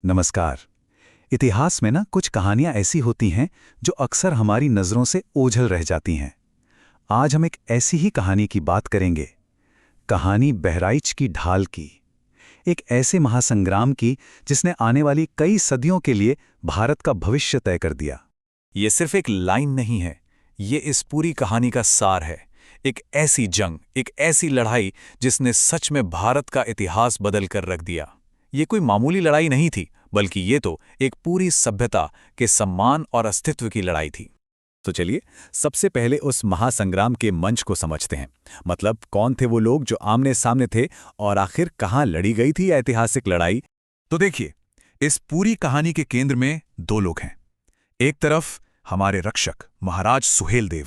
नमस्कार। इतिहास में ना कुछ कहानियां ऐसी होती हैं जो अक्सर हमारी नज़रों से ओझल रह जाती हैं। आज हम एक ऐसी ही कहानी की बात करेंगे। कहानी बहराइच की ढाल की। एक ऐसे महासंग्राम की जिसने आने वाली कई सदियों के लिए भारत का भविष्य तय कर दिया। ये सिर्फ एक लाइन नहीं है, ये इस पूरी कहानी का सार है। एक ऐसी जंग, एक ऐसी लड़ाई जिसने सच में भारत का इतिहास बदल कर रख दिया। ये कोई मामूली लड़ाई नहीं थी, बल्कि ये तो एक पूरी सभ्यता के सम्मान और अस्तित्व की लड़ाई थी। तो चलिए सबसे पहले उस महासंग्राम के मंच को समझते हैं। मतलब कौन थे वो लोग जो आमने सामने थे और आखिर कहाँ लड़ी गई थी यह ऐतिहासिक लड़ाई। तो देखिए, इस पूरी कहानी के केंद्र में दो लोग हैं। एक तरफ हमारे रक्षक महाराज सुहेलदेव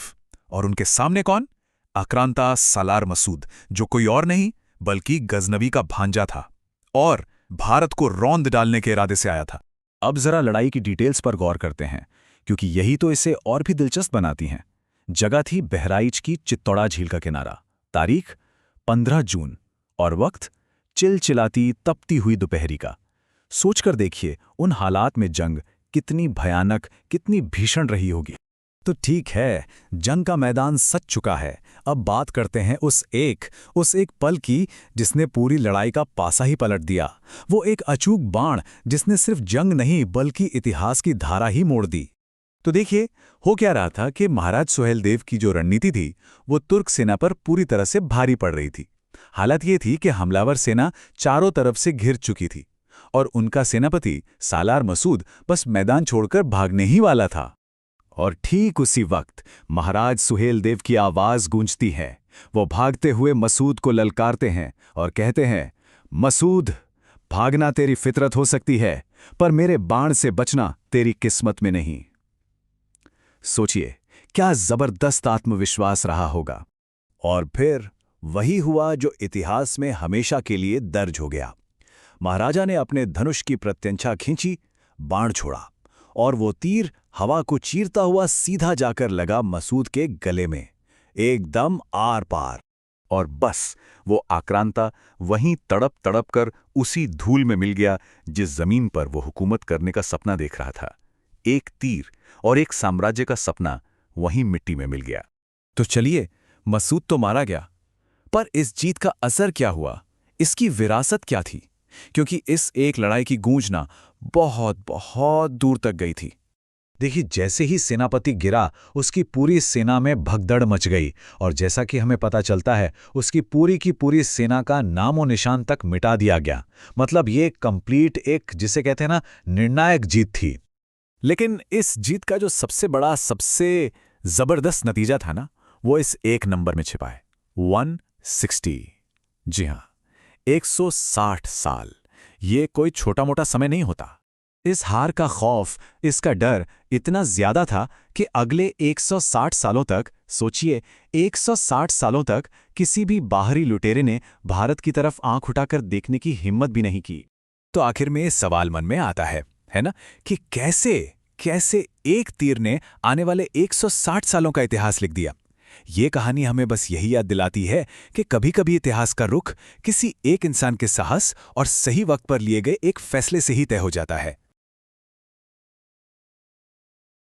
और उनके सामने कौन? आक्रांता सालार मसूद, जो कोई और नहीं बल्कि गजनवी का भांजा था और भारत को रौंद डालने के इरादे से आया था। अब जरा लड़ाई की डिटेल्स पर गौर करते हैं, क्योंकि यही तो इसे और भी दिलचस्प बनाती हैं। जगह थी बहराइच की चित्तौड़ा झील का किनारा। तारीख 15 जून और वक्त चिलचिलाती तपती हुई दोपहरी का। सोचकर देखिए उन हालात में जंग कितनी भयानक, कितनी भीषण रही होगी। तो ठीक है, जंग का मैदान सज चुका है। अब बात करते हैं उस एक पल की जिसने पूरी लड़ाई का पासा ही पलट दिया। वो एक अचूक बाण जिसने सिर्फ जंग नहीं बल्कि इतिहास की धारा ही मोड़ दी। तो देखिए, हो क्या रहा था कि महाराज सुहेलदेव की जो रणनीति थी वो तुर्क सेना पर पूरी तरह से भारी पड़ रही थी। हालत ये थी कि हमलावर सेना चारों तरफ से घिर चुकी थी और उनका सेनापति सालार मसूद बस मैदान छोड़कर भागने ही वाला था। और ठीक उसी वक्त महाराज सुहेलदेव की आवाज गूंजती है। वो भागते हुए मसूद को ललकारते हैं और कहते हैं, मसूद, भागना तेरी फितरत हो सकती है, पर मेरे बाण से बचना तेरी किस्मत में नहीं। सोचिए क्या जबरदस्त आत्मविश्वास रहा होगा। और फिर वही हुआ जो इतिहास में हमेशा के लिए दर्ज हो गया। महाराजा ने अपने धनुष की प्रत्यंचा खींची, बाण छोड़ा और वो तीर हवा को चीरता हुआ सीधा जाकर लगा मसूद के गले में, एकदम आर पार। और बस वो आक्रांता वहीं तड़प तड़प कर उसी धूल में मिल गया जिस जमीन पर वो हुकूमत करने का सपना देख रहा था। एक तीर और एक साम्राज्य का सपना वहीं मिट्टी में मिल गया। तो चलिए, मसूद तो मारा गया, पर इस जीत का असर क्या हुआ, इसकी विरासत क्या थी? क्योंकि इस एक लड़ाई की गूंजना बहुत बहुत दूर तक गई थी। देखिए, जैसे ही सेनापति गिरा उसकी पूरी सेना में भगदड़ मच गई और जैसा कि हमें पता चलता है उसकी पूरी की पूरी सेना का नामो निशान तक मिटा दिया गया। मतलब ये कंप्लीट एक, जिसे कहते हैं ना, निर्णायक जीत थी। लेकिन इस जीत का जो सबसे बड़ा, सबसे जबरदस्त नतीजा था ना, वो इस एक नंबर में छिपा है, 160। जी हां, 160 साल। ये कोई छोटा मोटा समय नहीं होता। इस हार का खौफ, इसका डर इतना ज्यादा था कि अगले 160 सालों तक, सोचिए 160 सालों तक किसी भी बाहरी लुटेरे ने भारत की तरफ आंख उठाकर देखने की हिम्मत भी नहीं की। तो आखिर में सवाल मन में आता है ना, कि कैसे एक तीर ने आने वाले 160 सालों का इतिहास लिख दिया। ये कहानी हमें बस यही याद दिलाती है कि कभी-कभी इतिहास का रुख किसी एक इंसान के साहस और सही वक्त पर लिए गए एक फैसले से ही तय हो जाता है।